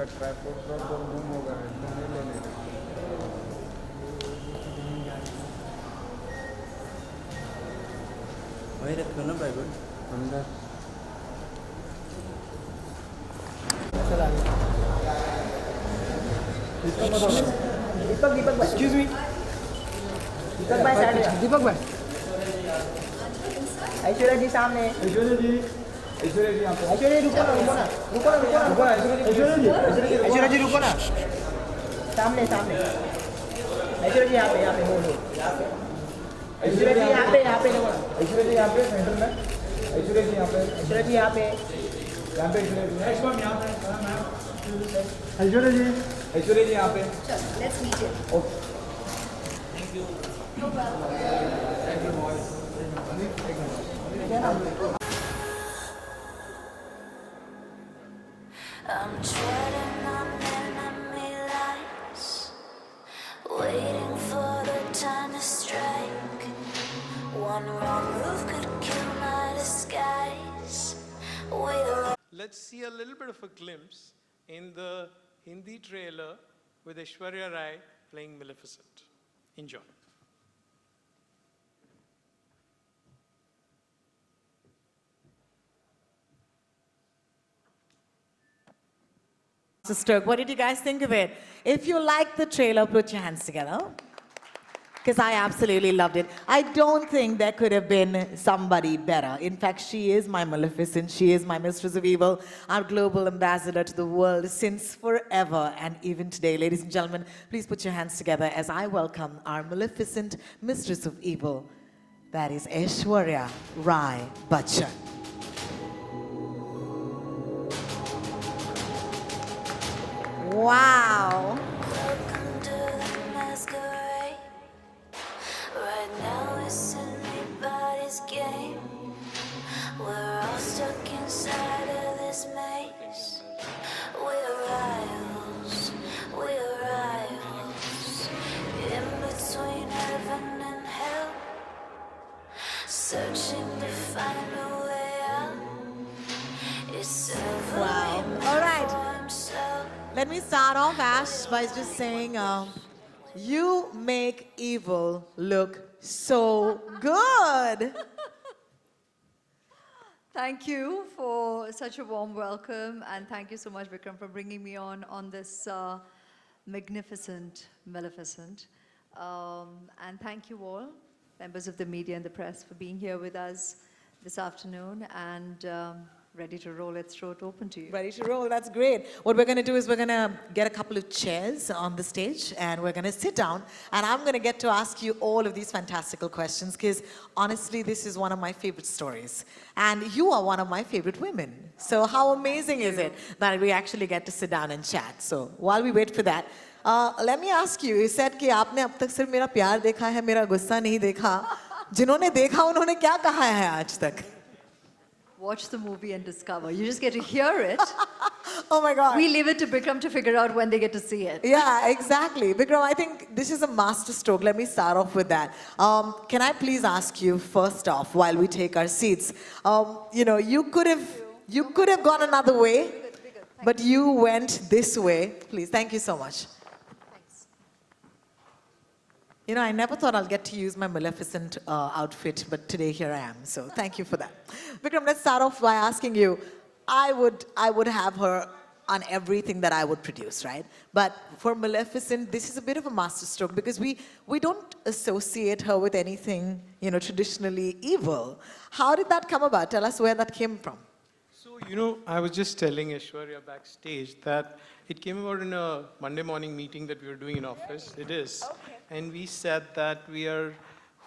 का ट्राइपॉड का तो गुम हो गया है, तो नहीं लेने का। वही रखो ना बाइबल अंदर दीपक दीपक भाई एक्सक्यूज मी दीपक भाई साइड दीपक भाई ऐश्वर्या जी सामने ऐश्वर्या जी यहाँ पे ऐश्वर्या जी रुको ना ऐश्वर्या जी रुको ना सामने सामने ऐश्वर्या जी यहाँ पे बोलो ऐश्वर्या जी यहाँ पे ऐश्वर्या जी यहाँ पे सेंटर में ऐश्वर्या जी यहाँ पे ऐश्वर्या जी यहाँ पे ऐश्वर्या जी यहाँ पे Let's meet him. Okay I'm treading on enemy lines, waiting for the time to strike. One wrong move could kill my disguise. Let's see a little bit of a glimpse in the Hindi trailer with Aishwarya Rai playing Maleficent. Enjoy. Stroke. What did you guys think of it? If you liked the trailer, put your hands together. Because I absolutely loved it. I don't think there could have been somebody better. In fact, she is my Maleficent. She is my Mistress of Evil, our global ambassador to the world since forever and even today. Ladies and gentlemen, please put your hands together as I welcome our Maleficent Mistress of Evil. That is Aishwarya Rai Bachchan. Wow. Welcome to the masquerade. Right now it's anybody's game. We're all stuck inside of this maze. We're rivals, in between heaven and hell, searching to find a way out. It's Wow. All right. Let me start off, Ash, by just saying, you make evil look so good. Thank you for such a warm welcome, and thank you so much, Vikram, for bringing me on this magnificent Maleficent. And thank you all, members of the media and the press, for being here with us this afternoon, and ready to roll its throat open to you. Ready to roll, that's great. What we're going to do is we're going to get a couple of chairs on the stage and we're going to sit down and I'm going to get to ask you all of these fantastical questions because honestly, this is one of my favorite stories. And you are one of my favorite women. So how amazing is it that we actually get to sit down and chat? So while we wait for that, let me ask you said कि आपने अब तक सिर्फ मेरा प्यार देखा है, मेरा गुस्सा नहीं देखा. जिन्होंने देखा उन्होंने क्या कहा है आज तक? Watch the movie and discover. You just get to hear it. Oh my God. We leave it to Bikram to figure out when they get to see it. Yeah, exactly. Vikram, I think this is a master stroke. Let me start off with that. Can I please ask you first off, while we take our seats, you know, you could have gone another way, but you went this way. Please, thank you so much. You know, I never thought I'll get to use my Maleficent outfit, but today here I am. So thank you for that. Vikram, let's start off by asking you, I would have her on everything that I would produce, right? But for Maleficent, this is a bit of a masterstroke because we don't associate her with anything, you know, traditionally evil. How did that come about? Tell us where that came from. So, you know, I was just telling Aishwarya backstage that it came about in a Monday morning meeting that we were doing in office. It is. Okay. And we said that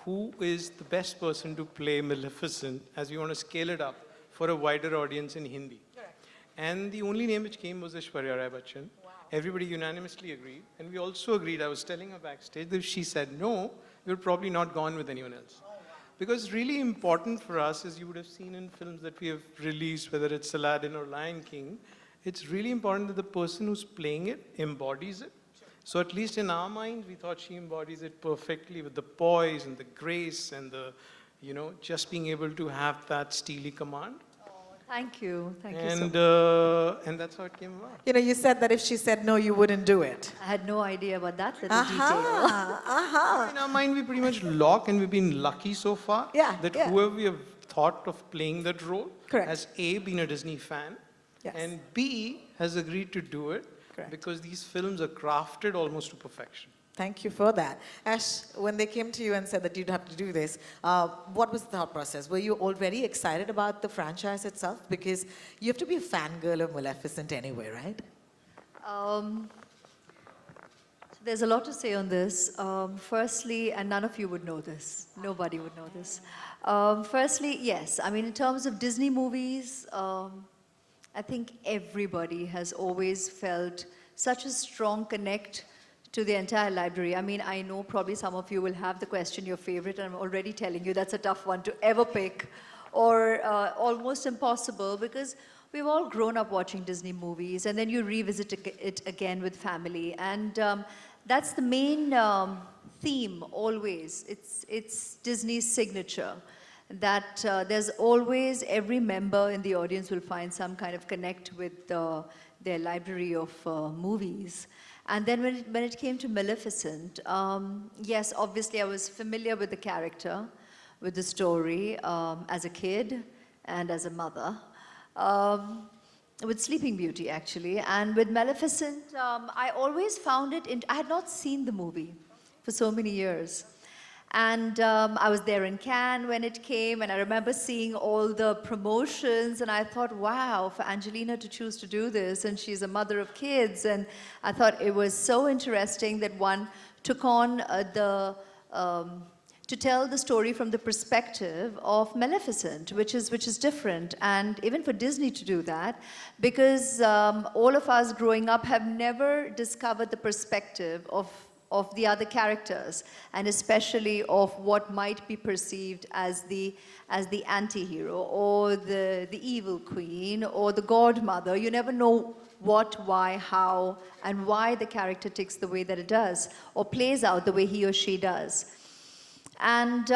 who is the best person to play Maleficent as we want to scale it up for a wider audience in Hindi. Correct. And the only name which came was Aishwarya Rai Bachchan. Wow. Everybody unanimously agreed. And we also agreed, I was telling her backstage, that if she said no, we would probably not gone with anyone else. Oh, wow. Because really important for us, as you would have seen in films that we have released, whether it's Aladdin or Lion King, it's really important that the person who's playing it embodies it. Sure. So at least in our minds, we thought she embodies it perfectly with the poise and the grace and the, you know, just being able to have that steely command. Oh, Thank you. Thank you so much. And that's how it came about. You know, you said that if she said no, you wouldn't do it. I had no idea about that little detail. In our mind, we pretty much lock, and we've been lucky so far Yeah, that yeah. whoever we have thought of playing that role Correct. has A, been a Disney fan, Yes. and B, has agreed to do it Correct. because these films are crafted almost to perfection. Thank you for that. Ash, when they came to you and said that you'd have to do this, what was the thought process? Were you already excited about the franchise itself? Because you have to be a fangirl of Maleficent anyway, right? So there's a lot to say on this. Firstly, and none of you would know this. Nobody would know this. Firstly, yes. I mean, in terms of Disney movies, I think everybody has always felt such a strong connect to the entire library. I mean, I know probably some of you will have the question, your favorite, and I'm already telling you that's a tough one to ever pick, or almost impossible, because we've all grown up watching Disney movies, and then you revisit it again with family, and that's the main theme always. It's Disney's signature, that there's always, every member in the audience will find some kind of connect with their library of movies. And then when it came to Maleficent, yes, obviously I was familiar with the character, with the story, as a kid and as a mother. With Sleeping Beauty, actually. And with Maleficent, I always found it, I had not seen the movie for so many years. And I was there in Cannes when it came, and I remember seeing all the promotions, and I thought, wow, for Angelina to choose to do this, and she's a mother of kids, and I thought it was so interesting that one took on to tell the story from the perspective of Maleficent, which is different, and even for Disney to do that, because all of us growing up have never discovered the perspective of the other characters, and especially of what might be perceived as the anti-hero, or the evil queen, or the godmother. You never know what, why, how, and why the character ticks the way that it does, or plays out the way he or she does. And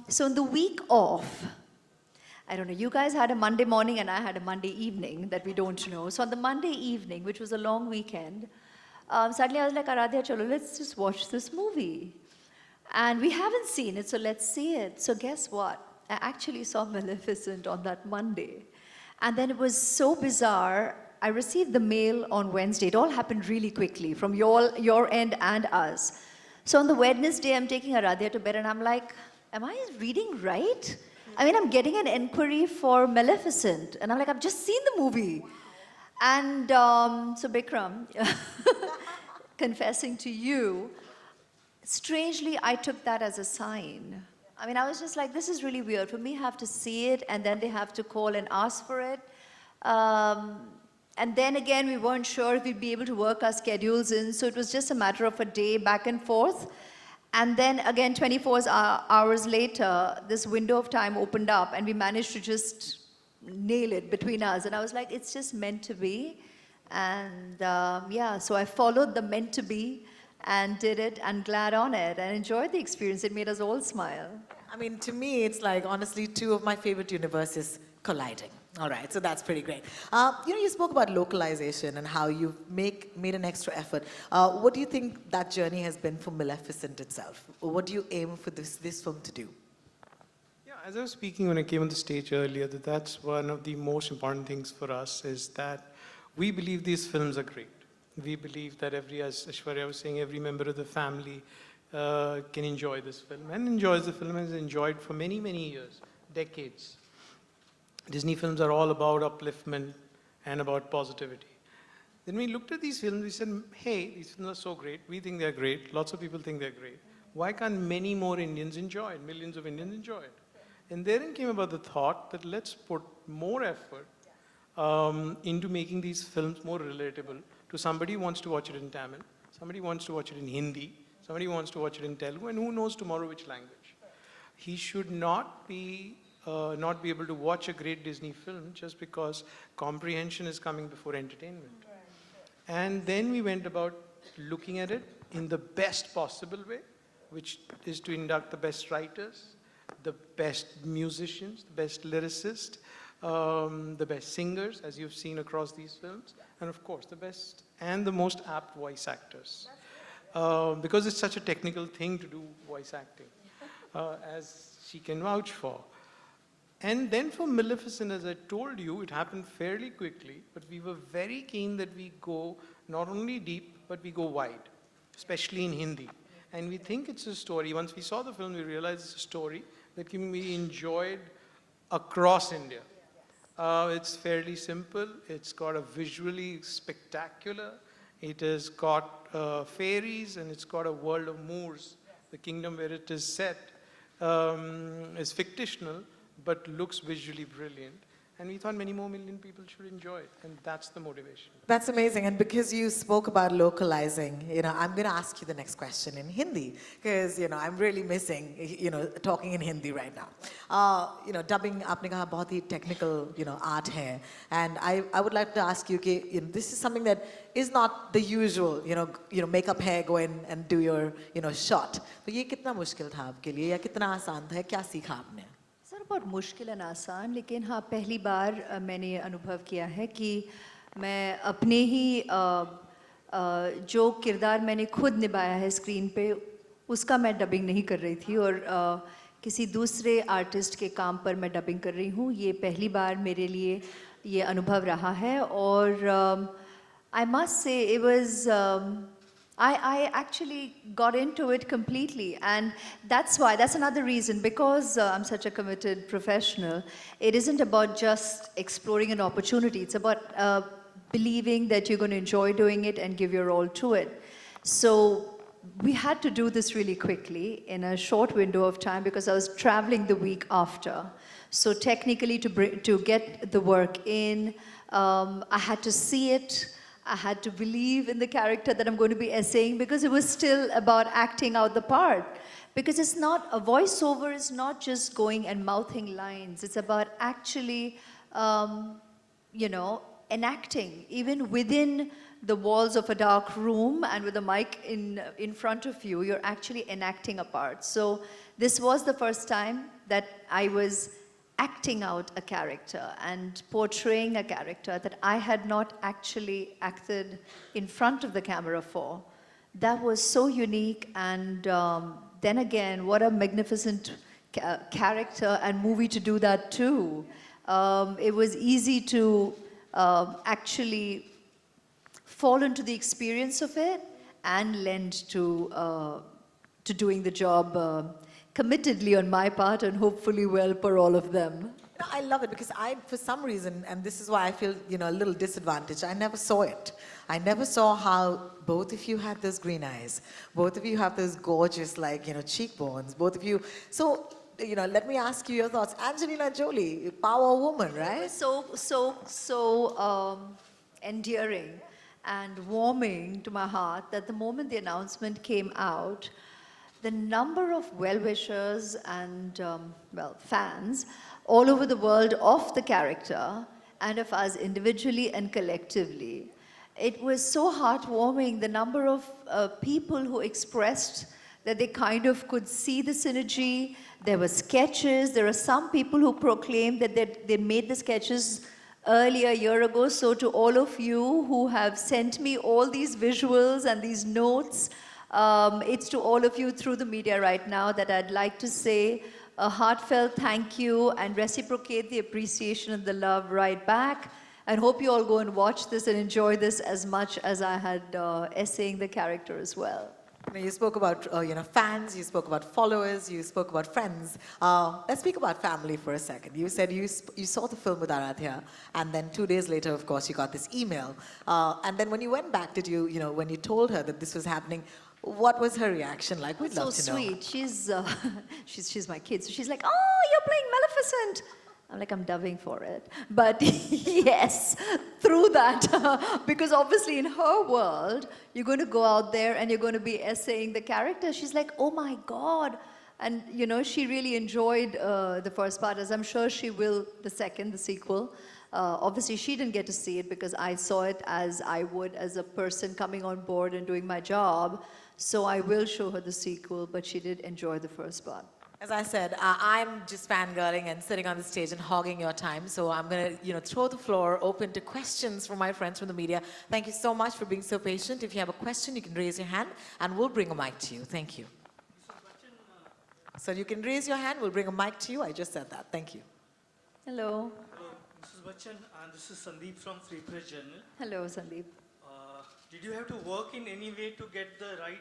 so in the week off, I don't know, you guys had a Monday morning and I had a Monday evening that we don't know. So on the Monday evening, which was a long weekend, suddenly I was like, Aradhya, chalo, let's just watch this movie. And we haven't seen it, so let's see it. So guess what? I actually saw Maleficent on that Monday. And then it was so bizarre. I received the mail on Wednesday. It all happened really quickly from your end and us. So on the Wednesday, I'm taking Aradhya to bed and I'm like, am I reading right? I mean, I'm getting an inquiry for Maleficent. And I'm like, I've just seen the movie. And so Bikram, confessing to you, strangely, I took that as a sign. I mean, I was just like, this is really weird. For me, have to see it, and then they have to call and ask for it. And then again, we weren't sure if we'd be able to work our schedules in, so it was just a matter of a day back and forth. And then again, 24 hours later, this window of time opened up, and we managed to just nail it between us. And I was like, it's just meant to be. And yeah, so I followed the meant to be and did it, and glad on it, and enjoyed the experience. It made us all smile. I mean, to me, it's like, honestly, two of my favorite universes colliding. All right, so that's pretty great. You spoke about localization and how you've made an extra effort. What do you think that journey has been for Maleficent itself? Or what do you aim for this film to do? Yeah, as I was speaking when I came on the stage earlier, that's one of the most important things for us, is that we believe these films are great. We believe that as Aishwarya was saying, every member of the family can enjoy this film, and enjoys the film, and has enjoyed for many, many years, decades. Disney films are all about upliftment and about positivity. Then we looked at these films, we said, hey, these films are so great, we think they're great, lots of people think they're great. Why can't many more Indians enjoy it, millions of Indians enjoy it? And therein came about the thought that let's put more effort into making these films more relatable to somebody who wants to watch it in Tamil, somebody who wants to watch it in Hindi, somebody who wants to watch it in Telugu, and who knows tomorrow which language. He should not be able to watch a great Disney film just because comprehension is coming before entertainment. And then we went about looking at it in the best possible way, which is to induct the best writers, the best musicians, the best lyricists, the best singers, as you've seen across these films, and of course, the best and the most apt voice actors. Because it's such a technical thing to do voice acting, as she can vouch for. And then for Maleficent, as I told you, it happened fairly quickly, but we were very keen that we go not only deep, but we go wide, especially in Hindi. And we think it's a story. Once we saw the film, we realized it's a story that can be enjoyed across India. It's fairly simple. It's got a visually spectacular. It has got fairies, and it's got a world of Moors. The kingdom where it is set is fictional, but looks visually brilliant. And we thought many more million people should enjoy it, and that's the motivation. That's amazing. And because you spoke about localizing, I'm going to ask you the next question in Hindi, because, I'm really missing, talking in Hindi right now. Dubbing, aapne kaha, bahut hi technical, art hai. And I would like to ask you, this is something that is not the usual, make up hair, go in and do your, shot. So ye kitna mushkil tha aapke liye, ya kitna aasan tha, kya सीखा आपने? Sir बहुत मुश्किल है आसान, लेकिन हाँ पहली बार मैंने अनुभव किया है कि मैं अपने ही जो किरदार मैंने खुद निभाया है स्क्रीन पे उसका मैं डबिंग नहीं कर रही थी और किसी दूसरे आर्टिस्ट के काम पर मैं डबिंग कर रही हूँ. ये पहली बार मेरे लिए ये अनुभव रहा है और I must say it was I actually got into it completely, and that's another reason, because I'm such a committed professional. It isn't about just exploring an opportunity, it's about believing that you're going to enjoy doing it and give your all to it. So we had to do this really quickly in a short window of time because I was traveling the week after. So technically to get the work in, I had to see it. I had to believe in the character that I'm going to be essaying because it was still about acting out the part. Because it's not, a voiceover is not just going and mouthing lines. It's about actually, enacting, even within the walls of a dark room and with a mic in front of you, you're actually enacting a part. So this was the first time that I was acting out a character and portraying a character that I had not actually acted in front of the camera for. That was so unique, and then again, what a magnificent character and movie to do that too. It was easy to actually fall into the experience of it and lend to doing the job committedly on my part and hopefully well for all of them. I love it because for some reason, and this is why I feel, a little disadvantaged, I never saw it. I never saw how both of you had those green eyes. Both of you have those gorgeous, cheekbones. Both of you. So, let me ask you your thoughts. Angelina Jolie, power woman, right? So endearing and warming to my heart that the moment the announcement came out, the number of well-wishers and, fans all over the world of the character and of us individually and collectively. It was so heartwarming, the number of people who expressed that they kind of could see the synergy. There were sketches. There are some people who proclaimed that they made the sketches earlier, a year ago. So to all of you who have sent me all these visuals and these notes, it's to all of you through the media right now that I'd like to say a heartfelt thank you and reciprocate the appreciation and the love right back. And hope you all go and watch this and enjoy this as much as I had essaying the character as well. You spoke about fans, you spoke about followers, you spoke about friends. Let's speak about family for a second. You said you saw the film with Aradhya, and then 2 days later, of course, you got this email. And then when you went back, when you told her that this was happening, what was her reaction like? We'd love to know. So sweet. She's my kid. So she's like, oh, you're playing Maleficent. I'm like, I'm dubbing for it. But yes, through that, because obviously in her world, you're going to go out there and you're going to be essaying the character. She's like, oh my God. And, she really enjoyed the first part, as I'm sure she will the second, the sequel. Obviously, she didn't get to see it because I saw it as I would as a person coming on board and doing my job. So I will show her the sequel, but she did enjoy the first part. As I said, I'm just fangirling and sitting on the stage and hogging your time. So I'm going to, throw the floor open to questions from my friends from the media. Thank you so much for being so patient. If you have a question, you can raise your hand and we'll bring a mic to you. Thank you. So you can raise your hand, we'll bring a mic to you. I just said that. Thank you. Hello. Hello, Mrs. Bachchan, this is Sandeep from Free Press Journal. Hello, Sandeep. Did you have to work in any way to get the right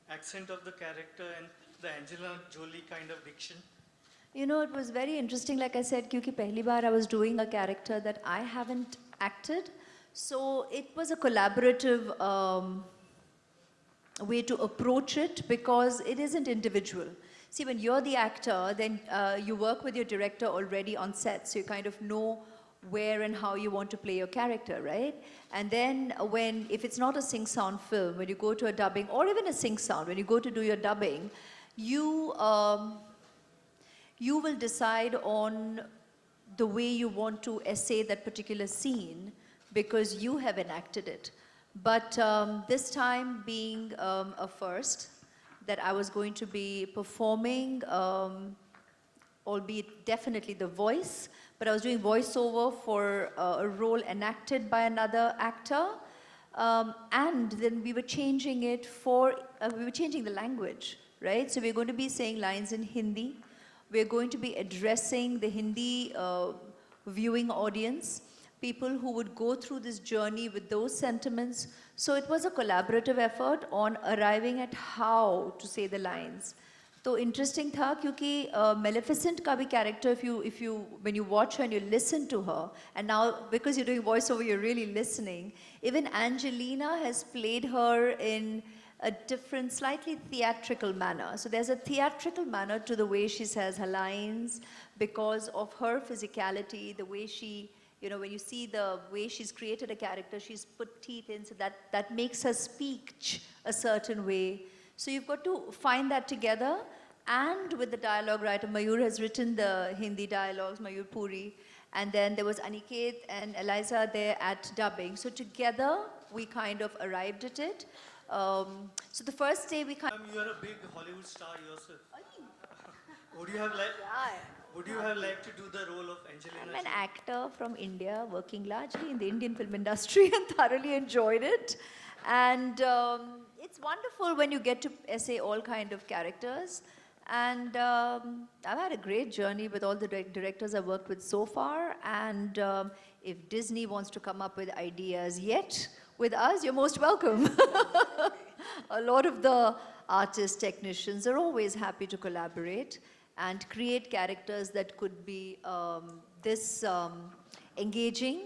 accent of the character and the Angela Jolie kind of diction? You know, it was very interesting, like I said, क्योंकि पहली बार I was doing a character that I haven't acted. So it was a collaborative way to approach it because it isn't individual. See, when you're the actor, then you work with your director already on set, so you kind of know where and how you want to play your character, right? And then if it's not a sing-sound film, when you go to a dubbing, or even a sing-sound, when you go to do your dubbing, you will decide on the way you want to essay that particular scene because you have enacted it. But this time being a first, that I was going to be performing, albeit definitely the voice, but I was doing voiceover for a role enacted by another actor. And then we were changing it we were changing the language, right? So we're going to be saying lines in Hindi. We're going to be addressing the Hindi viewing audience, people who would go through this journey with those sentiments. So it was a collaborative effort on arriving at how to say the lines. So interesting था क्योंकि Maleficent का भी character, when you watch her and you listen to her, and now because you're doing voiceover, you're really listening. Even Angelina has played her in a different, slightly theatrical manner. So there's a theatrical manner to the way she says her lines because of her physicality, the way she, when you see the way she's created a character, she's put teeth in, so that makes her speak a certain way. So you've got to find that together. And with the dialogue writer, Mayur has written the Hindi dialogues, Mayur Puri. And then there was Aniket and Eliza there at dubbing. So together, we kind of arrived at it. So the first day we kind of... You are a big Hollywood star yourself. Would you have liked to do the role of Angelina I'm an Jolie? actor from India, working largely in the Indian film industry and thoroughly enjoyed it. And it's wonderful when you get to essay all kind of characters. And I've had a great journey with all the directors I've worked with so far. And if Disney wants to come up with ideas yet, with us, you're most welcome. A lot of the artists, technicians are always happy to collaborate and create characters that could be this engaging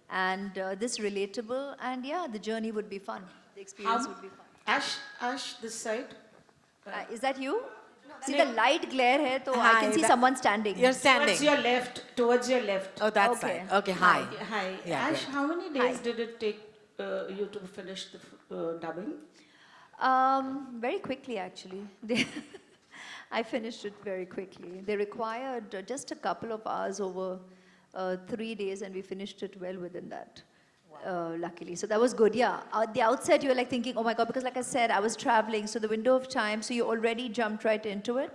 and this relatable. And yeah, the journey would be fun. The experience would be fun. Ash, this side. Is that you? See, the light glare hai, so I can see someone standing. You're standing. Towards your left. Oh, that Okay. side. Okay, hi. Hi. Yeah, Ash, great. how many days did it take you to finish the dubbing? Very quickly, actually. I finished it very quickly. They required just a couple of hours over 3 days, and we finished it well within that. Luckily. So that was good, yeah. At the outset, you were like thinking, oh my God, because like I said, I was traveling, so the window of time, so you already jumped right into it.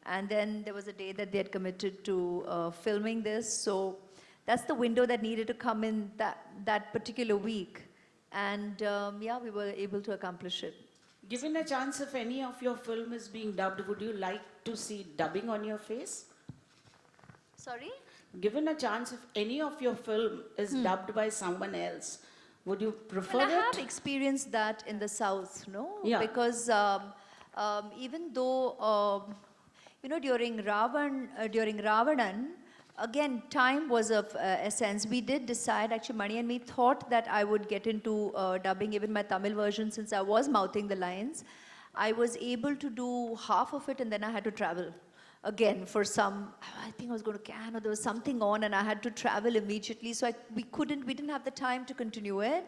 And then there was a day that they had committed to filming this, so that's the window that needed to come in that particular week. And yeah, we were able to accomplish it. Given a chance if any of your film is being dubbed, would you like to see dubbing on your face? Sorry? Given a chance if any of your film is dubbed by someone else, would you prefer Well, I it? have experienced that in the South, no? Yeah. Because even though, during Ravanan, again, time was of essence. We did decide, actually, Mani and me thought that I would get into dubbing, even my Tamil version, since I was mouthing the lines. I was able to do half of it, and then I had to travel. Again, for I think I was going to Cannes, or there was something on, and I had to travel immediately. So we didn't have the time to continue it.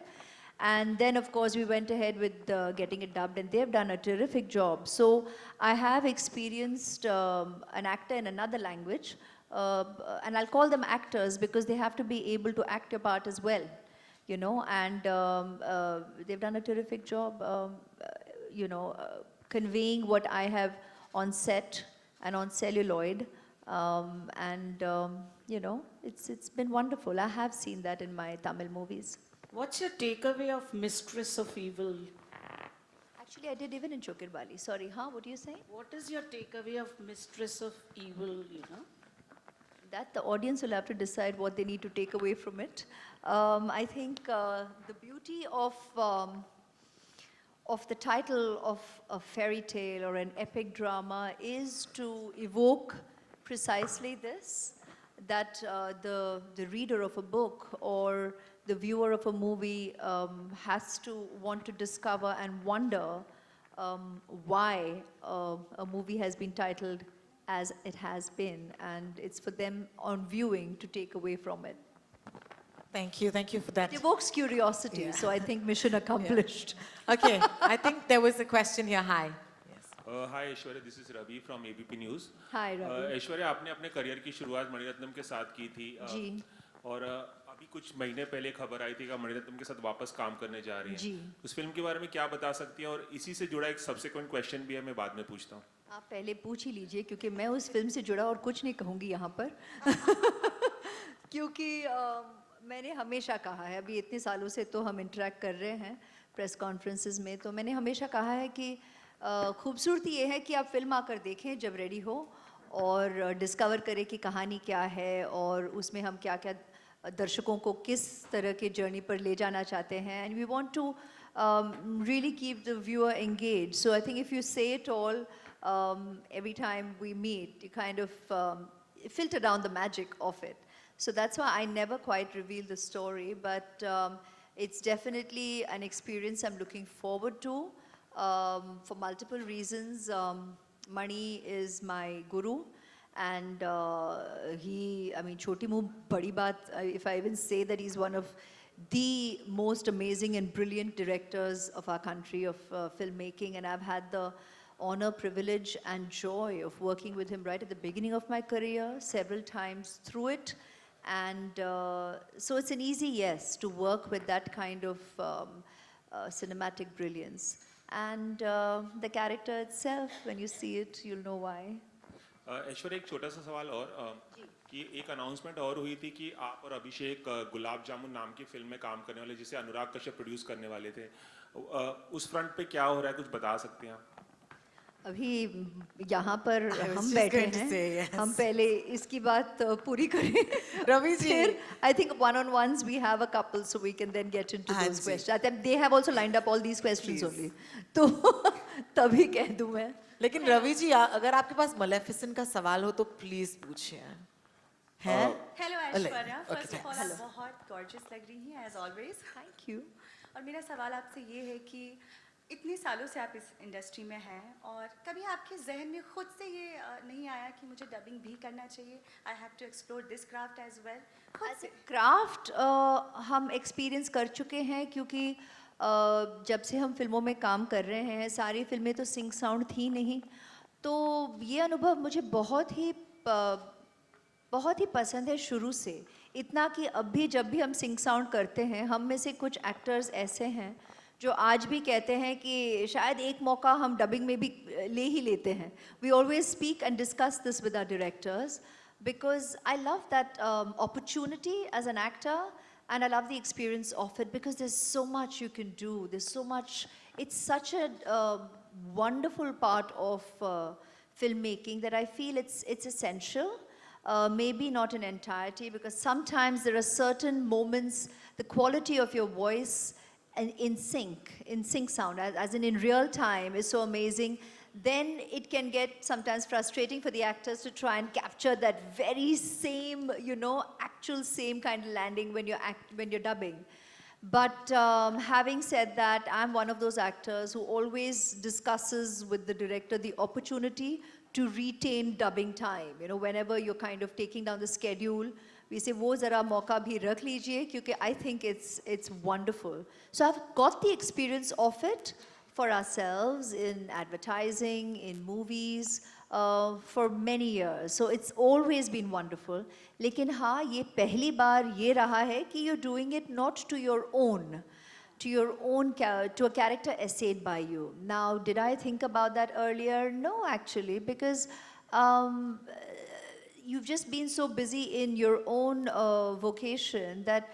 And then, of course, we went ahead with getting it dubbed, and they've done a terrific job. So I have experienced an actor in another language, and I'll call them actors because they have to be able to act a part as well, and they've done a terrific job, conveying what I have on set and on celluloid. You know, it's been wonderful. I have seen that in my Tamil movies. What's your takeaway of Mistress of Evil? Actually, I did even in Chokirbali. Sorry, huh? What are you saying? What is your takeaway of Mistress of Evil, you know? That the audience will have to decide what they need to take away from it. I think the beauty of the title of a fairy tale or an epic drama is to evoke precisely this, that the reader of a book or the viewer of a movie has to want to discover and wonder why a movie has been titled as it has been, and it's for them on viewing to take away from it. Thank you for that. It evokes curiosity, Yeah. so I think mission accomplished. Okay, I think there was a question here. Hi. Hi Aishwarya, this is Ravi from ABP News. Hi, Ravi. Aishwarya, आपने अपने career की शुरुआत मणिरत्नम के साथ की थी जी। और अभी कुछ महीने पहले खबर आई थी कि मणिरत्नम के साथ वापस काम करने जा रही हैं। जी। उस फिल्म के बारे में क्या बता सकती हैं, और इसी से जुड़ा एक सब्सिक्वेंट क्वेश्चन भी है, मैं बाद में पूछता हूँ। आप पहले पूछ ही लीजिए, क्योंकि मैं उस फिल्म से जुड़ा और कुछ नहीं कहूँगी यहाँ पर क्योंकि मैंने हमेशा कहा है, अभी इतने सालों से तो हम इंटरेक्ट कर रहे हैं प्रेस कॉन्फ्रेंसेस में, तो मैंने हमेशा कहा है कि खूबसूरती ये है कि आप फिल्म आकर देखें जब रेडी हो और डिस्कवर करें कि कहानी क्या है और उसमें हम क्या क्या दर्शकों को किस तरह के जर्नी पर ले जाना चाहते हैं, and we want to really keep the viewer engaged. So I think if you say it all every time we meet, you kind of filter down the magic of it. So that's why I never quite reveal the story, but it's definitely an experience I'm looking forward to for multiple reasons. Mani is my guru, and I mean, Choti Muh Badi Baat, if I even say that he's one of the most amazing and brilliant directors of our country of filmmaking, and I've had the honor, privilege and joy of working with him right at the beginning of my career, several times through it, and so it's an easy yes to work with that kind of cinematic brilliance. And the character itself, when you see it, you'll know why. Aishwarya, एक छोटा सा सवाल और कि एक announcement और हुई थी कि आप और अभिषेक गुलाब जामुन नाम की फिल्म में काम करने वाले, जिसे अनुराग कश्यप प्रोड्यूस करने वाले थे, उस फ्रंट पे क्या हो रहा है, कुछ बता सकते हैं आप? अभी यहाँ पर हम बैठे हैं, yes. हम पहले इसकी बात पूरी करें रवि जी, फिर I think one-on-ones we have a couple, so we can then get into हाँ those ji. questions. I think they have also lined up all these questions Please. only. तो तभी कह दूँ मैं. लेकिन रवि जी, अगर आपके पास Maleficent का सवाल हो तो प्लीज पूछिए. हैं? Hello Hello. Aishwarya, Okay, first of all thanks. आप बहुत गॉर्जियस लग रही हैं एज ऑलवेज. Thank you. और मेरा सवाल आपसे ये है कि इतने सालों से आप इस इंडस्ट्री में हैं, और कभी आपके जहन में खुद से ये नहीं आया कि मुझे डबिंग भी करना चाहिए, I have to explore this craft as well? खुद से क्राफ्ट हम एक्सपीरियंस कर चुके हैं, क्योंकि जब से हम फिल्मों में काम कर रहे हैं, सारी फिल्में तो सिंक साउंड थी नहीं, तो ये अनुभव मुझे बहुत ही पसंद है शुरू से. इतना कि अब भी जब भी हम सिंक साउंड करते हैं, हम में से कुछ एक्टर्स ऐसे हैं जो आज भी कहते हैं कि शायद एक मौका हम डबिंग में भी ले ही लेते हैं. We always speak and discuss this with our directors, because I love that opportunity as an actor, and I love the experience of it, because there's so much you can do. There's so much. It's such a wonderful part of filmmaking that I feel it's essential. Maybe not in entirety, because sometimes there are certain moments, the quality of your voice and in sync sound, as in real time, is so amazing. Then it can get sometimes frustrating for the actors to try and capture that very same, actual same kind of landing when you're dubbing. But having said that, I'm one of those actors who always discusses with the director the opportunity to retain dubbing time. Whenever you're kind of taking down the schedule, we say, wo zara mauka bhi rakh lijiye, kyunki I think it's wonderful. So I've got the experience of it for ourselves in advertising, in movies, for many years. So it's always been wonderful. Lekin हाँ, ये पहली बार ये रहा है कि you're doing it not to your own, to a character essayed by you. Now, did I think about that earlier? No, actually, because um, you've just been so busy in your own vocation that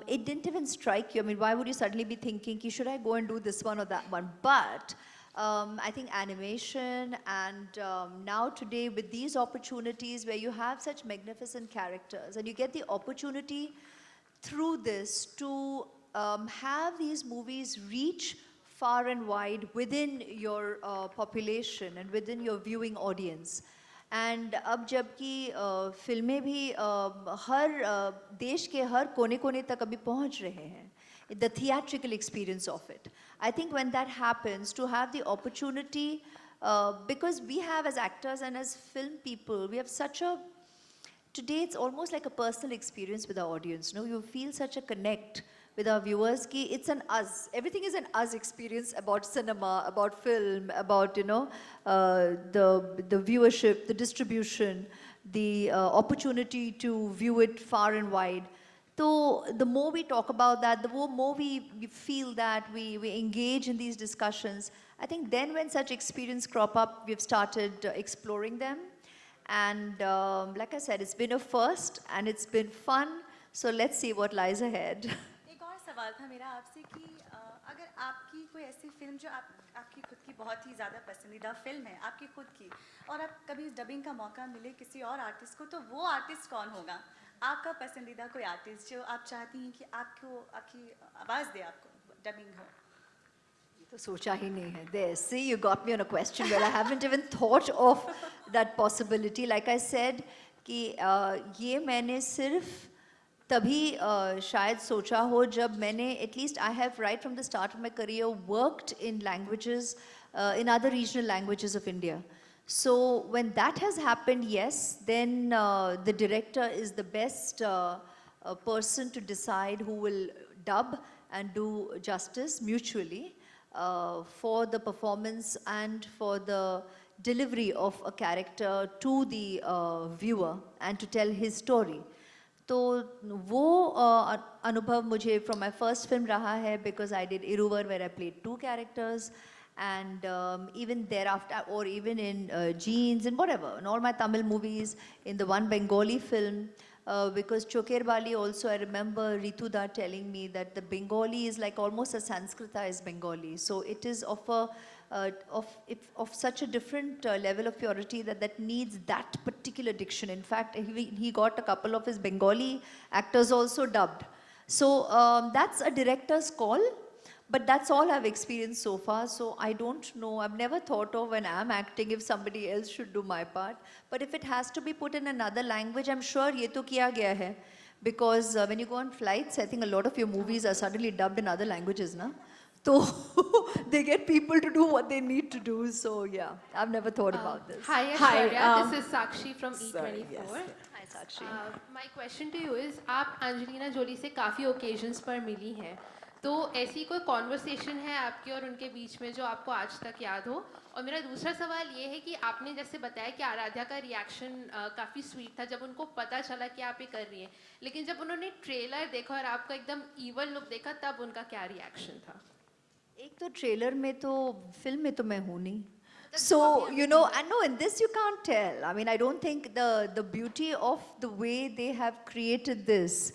it didn't even strike you. I mean, why would you suddenly be thinking, "Ki, should I go and do this one or that one?" But I think animation and now today with these opportunities where you have such magnificent characters and you get the opportunity through this to have these movies reach far and wide within your population and within your viewing audience. And अब जबकि फिल्में भी हर देश के हर कोने-कोने तक अभी पहुंच रहे हैं, the theatrical experience of it. I think when that happens, to have the opportunity, because we have as actors and as film people, we have such a, today it's almost like a personal experience with our audience. No, you feel such a connect with our viewers. Ki it's an us. Everything is an us experience about cinema, about film, about the viewership, the distribution, the opportunity to view it far and wide. So the more we talk about that, the more we feel that we engage in these discussions. I think then when such experience crop up, we've started exploring them. And like I said, it's been a first and it's been fun. So let's see what lies ahead. एक और सवाल था मेरा आपसे कि अगर आपकी कोई ऐसी फिल्म जो आपकी खुद की बहुत ही ज़्यादा पसंदीदा फिल्म है, आपकी खुद की, और आप कभी डबिंग का मौका मिले किसी और आर्टिस्ट को, तो वो आर्टिस्ट कौन होगा? आपका पसंदीदा कोई आर्टिस्ट जो आप चाहती हैं कि आपकी आवाज़ दे, आपको डबिंग हो? तो सोचा ही नहीं है. There, see, you got me on a question where I haven't even thought of that possibility. Like I said, कि ये मैंने सिर्फ तभी शायद सोचा हो जब मैंने, at least I have right from the start of my career worked in languages, in other regional languages of India. So when that has happened, yes, then the director is the best person to decide who will dub and do justice mutually for the performance and for the delivery of a character to the viewer and to tell his story. तो वो अनुभव मुझे from my first film रहा है, because I did Iruvar where I played 2 characters, and even thereafter, or even in Jeans and whatever, in all my Tamil movies, in the one Bengali film, because Choker Bali also, I remember Rituda telling me that the Bengali is like almost a Sanskritized Bengali. So it is of a of such a different level of purity that needs that particular diction. In fact, he got a couple of his Bengali actors also dubbed. So that's a director's call, but that's all I've experienced so far. So I don't know. I've never thought of when I'm acting if somebody else should do my part. But if it has to be put in another language, I'm sure ye to kiya gaya hai. Because when you go on flights, I think a lot of your movies are suddenly dubbed in other languages, na? So they get people to do what they need to do. So yeah, I've never thought about this. Hi Aishwarya, this is Sakshi from E24. Yes. Hi Sakshi. My question to you is, आप Angelina Jolie से काफ़ी occasions पर मिली हैं, तो ऐसी कोई conversation है आपकी और उनके बीच में जो आपको आज तक याद हो? और मेरा दूसरा सवाल ये है कि आपने जैसे बताया कि आराध्या का रिएक्शन काफ़ी स्वीट था जब उनको पता चला कि आप ये कर रही हैं, लेकिन जब उन्होंने ट्रेलर देखा और आपका एकदम ईवल लुक देखा, तब उनका क्या रिएक्शन था? एक तो ट्रेलर में तो फिल्म में तो मैं हूँ नहीं. So, you know, I know in this you can't tell. I mean, I don't think the beauty of the way they have created this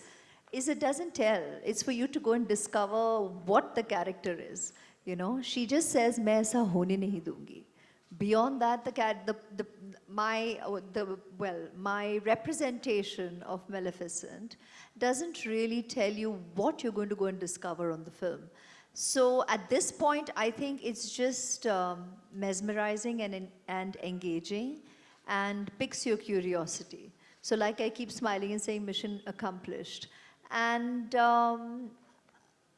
is it doesn't tell. It's for you to go and discover what the character is. You know, she just says, मैं ऐसा होने नहीं दूँगी. Beyond that, my representation of Maleficent doesn't really tell you what you're going to go and discover on the film. So at this point, I think it's just mesmerizing and engaging and piques your curiosity. So like I keep smiling and saying, mission accomplished. And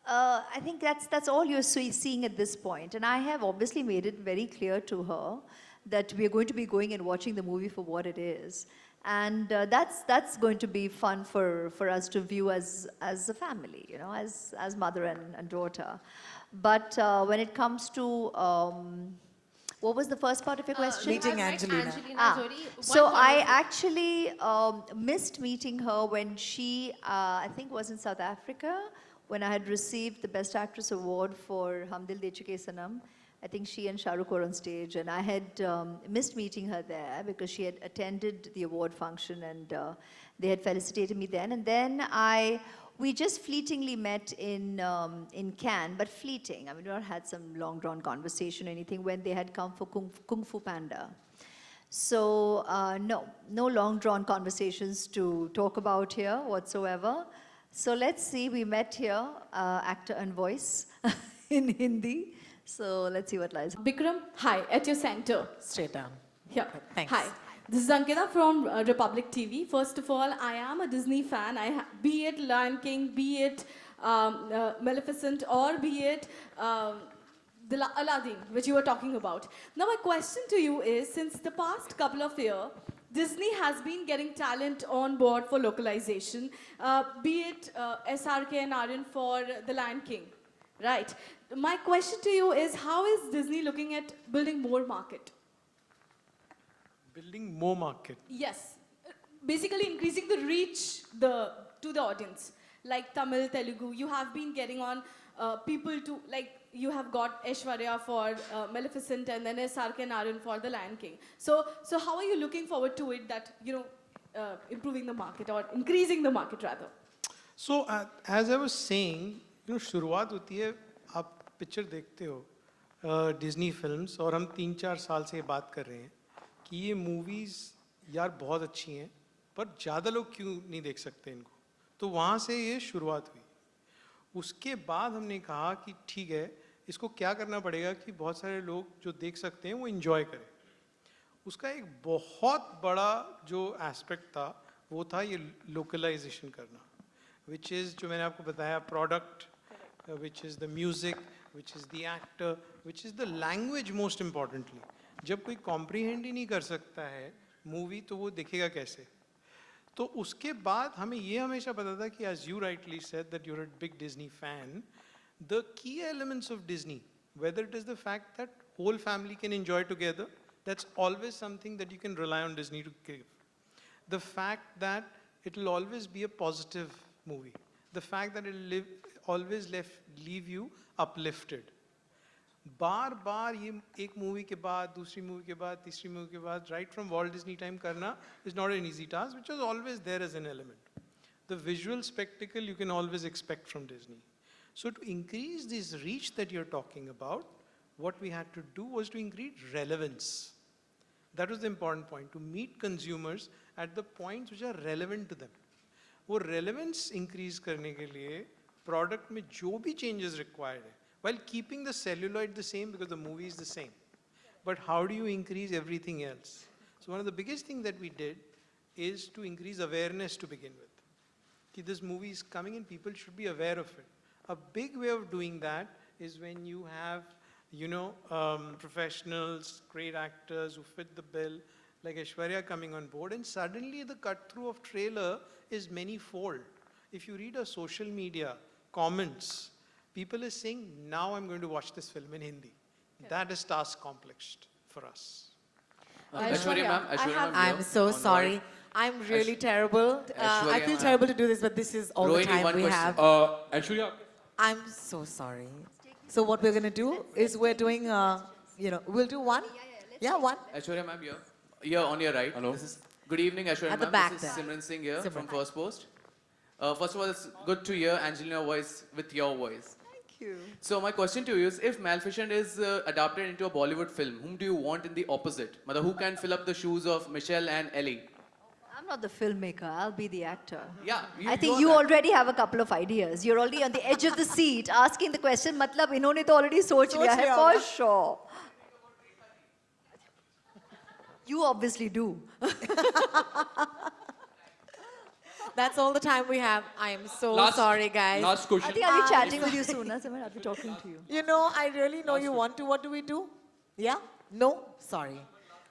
I think that's all you're seeing at this point. And I have obviously made it very clear to her that we're going to be going and watching the movie for what it is. And that's going to be fun for us to view as a family, you know, as mother and daughter. But when it comes to, what was the first part of your question? Meeting Angelina. Jolie. So I actually missed meeting her when she, I think was in South Africa, when I had received the Best Actress Award for Hum Dil De Chuke Sanam. I think she and Shah Rukh were on stage, and I had missed meeting her there because she had attended the award function, and they had felicitated me then. And then we just fleetingly met in Cannes, but fleeting. I mean, we not had some long drawn conversation or anything when they had come for Kung Fu Panda. So no long drawn conversations to talk about here whatsoever. So let's see, we met here, actor and voice in Hindi. So let's see what lies. Bikram, hi, at your center. Straight down. Here. Thanks. Hi. This is Ankita from Republic TV. First of all, I am a Disney fan. Be it Lion King, be it Maleficent, or be it Aladdin, which you were talking about. Now my question to you is, since the past couple of years, Disney has been getting talent on board for localization, be it SRK and Aryan for The Lion King, right? My question to you is, how is Disney looking at building more market? Building more market. Yes, basically increasing the reach to the audience. Like Tamil, Telugu, you have been getting on people to, like, you have got Aishwarya for Maleficent and then SRK and Aryan for The Lion King. So how are you looking forward to it that, improving the market or increasing the market rather? So as I was saying, शुरुआत होती है, आप picture देखते हो Disney films, और हम 3-4 साल से ये बात कर रहे हैं कि ये मूवीज़ यार बहुत अच्छी हैं, पर ज़्यादा लोग क्यों नहीं देख सकते इनको. तो वहाँ से ये शुरुआत हुई. उसके बाद हमने कहा कि ठीक है, इसको क्या करना पड़ेगा कि बहुत सारे लोग जो देख सकते हैं वो इन्जॉय करें. उसका एक बहुत बड़ा जो एस्पेक्ट था वो था ये लोकलाइजेशन करना, विच इज़, जो मैंने आपको बताया, product, which is the music, which is the actor, which is the language most importantly. जब कोई कॉम्प्रीहेंड ही नहीं कर सकता है मूवी, तो वो देखेगा कैसे. तो उसके बाद हमें ये हमेशा पता था कि as you rightly said that you're a big Disney fan, the key elements of Disney, whether it is the fact that whole family can enjoy together, that's always something that you can rely on Disney to give. The fact that it will always be a positive movie. The fact that it will always leave you uplifted. बार बार ये एक movie के बाद दूसरी movie के बाद तीसरी movie के बाद right from Walt Disney time करना is not an easy task, which was always there as an element. The visual spectacle you can always expect from Disney. So to increase this reach that you are talking about, what we had to do was to increase relevance. That was the important point, to meet consumers at the points which are relevant to them. वो relevance increase करने के लिए product में जो भी changes required है, while keeping the celluloid the same because the movie is the same. But how do you increase everything else? So one of the biggest things that we did is to increase awareness to begin with. Ki this movie is coming and people should be aware of it. A big way of doing that is when you have, professionals, great actors who fit the bill, like Aishwarya coming on board, and suddenly the cut through of trailer is many-fold. If you read a social media comments, people are saying, now I'm going to watch this film in Hindi. That is task accomplished for us. Aishwarya ma'am, I'm so sorry. I'm really terrible. I feel terrible to do this, but this is all the time we have. Aishwarya, I'm so sorry. So what we're going to do is we're doing, we'll do one. Yeah, one. Aishwarya ma'am, here on your right. Hello. Good evening, Aishwarya At the ma'am. back This is there. Simran Singh here Simran. from First Post. First of all, it's good to hear Angelina's voice with your voice. Thank you. So my question to you is, if Maleficent is adapted into a Bollywood film, whom do you want in the opposite? Mother, who can fill up the shoes of Michelle and Ellie? I'm not the filmmaker, I'll be the actor. Yeah, I think you already have a couple of ideas. You're already on the edge of the seat asking the question, matlab inhone to already soch liya hai for sure. You obviously do. That's all the time we have. I am so sorry, guys. Last I question. think I'll be chatting with you soon, Simran. I'll be talking to you. I really know you want to. What do we do? Yeah? No? Sorry.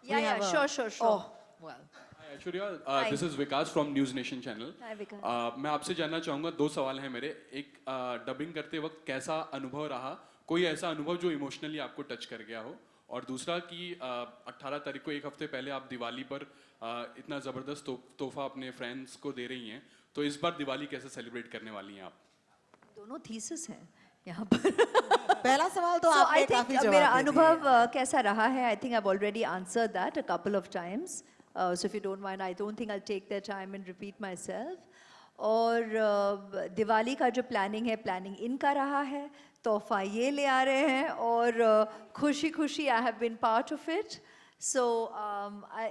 Yeah, sure. Oh, well. Hi, Aishwarya, this is Vikas from News Nation channel. Hi, Vikas. मैं आपसे जानना चाहूँगा, 2 सवाल हैं मेरे. एक, dubbing करते वक्त कैसा अनुभव रहा? कोई ऐसा अनुभव जो इमोशनली आपको टच कर गया हो? और दूसरा कि 18 तारीख को, एक हफ्ते पहले आप दिवाली पर इतना ज़बरदस्त तोहफा अपने फ्रेंड्स को दे रही हैं, तो इस बार दिवाली कैसे सेलिब्रेट करने वाली हैं आप? दोनों थीसिस हैं. यहाँ पर. पहला सवाल तो So I आपने think काफी जवाब मेरा दे अनुभव दिए. कैसा रहा है, I think I've already answered that a couple of times. So if you don't mind, I don't think I'll take their time and repeat myself. और दिवाली का जो प्लानिंग है, प्लानिंग इनका रहा है, तोहफा ये ले आ रहे हैं और खुशी खुशी I have been part of it. So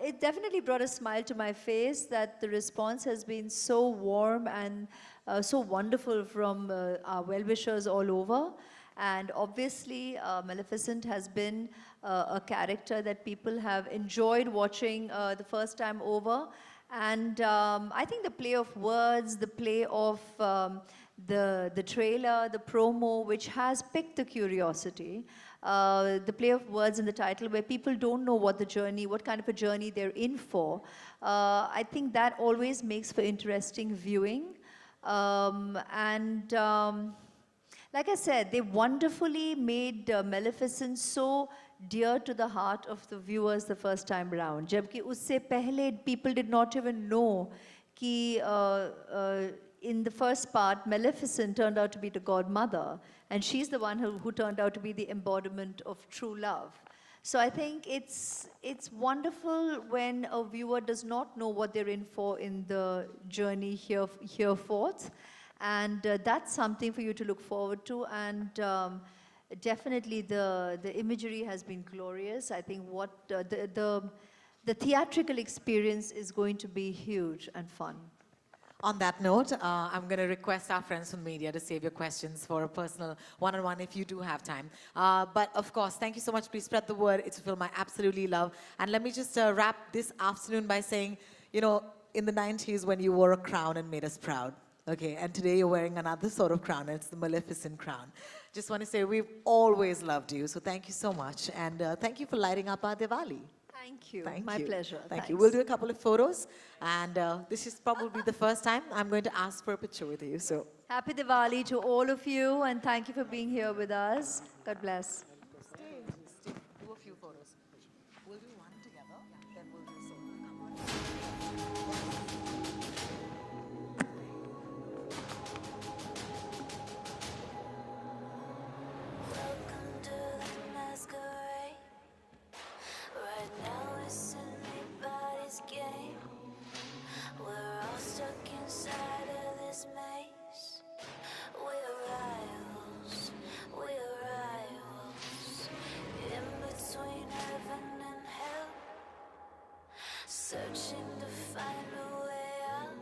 it definitely brought a smile to my face that the response has been so warm and so wonderful from our well-wishers all over. And obviously, Maleficent has been a character that people have enjoyed watching the first time over. And I think the play of words, the play of the trailer, the promo, which has piqued the curiosity, the play of words in the title where people don't know what the journey, what kind of a journey they're in for, I think that always makes for interesting viewing. Like I said, they wonderfully made Maleficent so dear to the heart of the viewers the first time round. Jabki usse pehle people did not even know कि in the first part, Maleficent turned out to be the godmother, and she's the one who turned out to be the embodiment of true love. So I think it's wonderful when a viewer does not know what they're in for in the journey hereforth. And that's something for you to look forward to. And definitely the imagery has been glorious. I think what the theatrical experience is going to be huge and fun. On that note, I'm going to request our friends from media to save your questions for a personal one-on-one if you do have time. But of course, thank you so much. Please spread the word. It's a film I absolutely love. And let me just wrap this afternoon by saying, you know, in the 90s when you wore a crown and made us proud, okay, and today you're wearing another sort of crown, and it's the Maleficent crown. Just want to say we've always loved you, so thank you so much. And thank you for lighting up our Diwali. Thank you. Thank My you. pleasure. Thank you. Thanks. We'll do a couple of photos, and this is probably the first time I'm going to ask for a picture with you. So Happy Diwali to all of you, and thank you for being here with us. God bless. stay. Do a few photos. We'll do one together, then we'll do solo. Welcome to the masquerade. Right now it's anybody's game. We're all stuck inside of this maze. We're rivals, in between heaven and hell, searching to find a way out.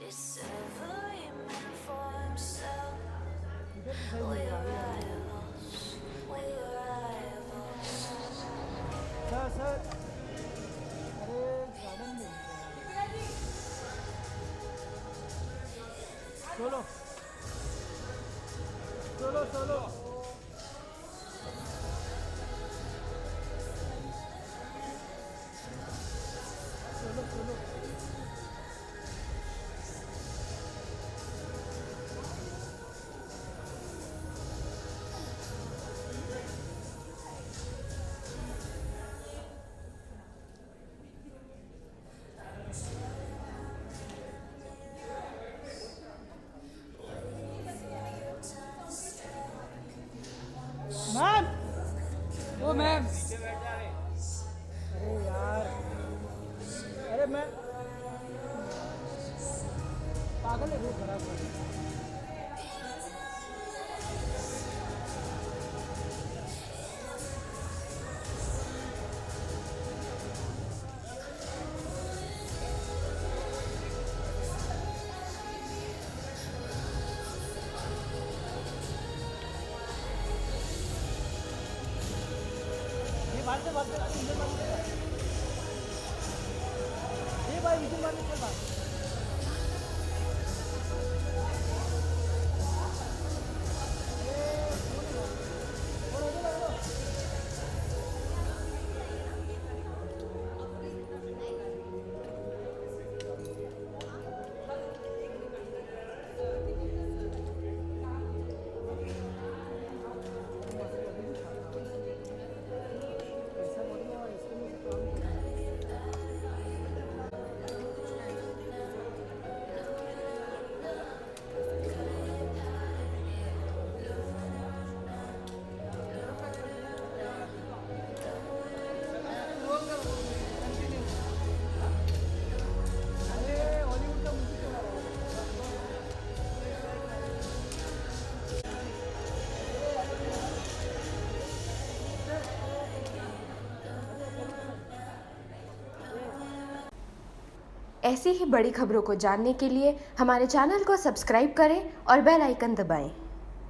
It's every man for himself. We're rivals. Sir अरे garden में solo solo solo solo solo ma'am ओ ma'am अरे यार अरे मैं पागल है वो खराब कर मारते मारते इंजन मारते ये भाई इंजन मारने चल रहा ऐसी ही बड़ी खबरों को जानने के लिए हमारे चैनल को सब्सक्राइब करें और बेल आइकन दबाएं।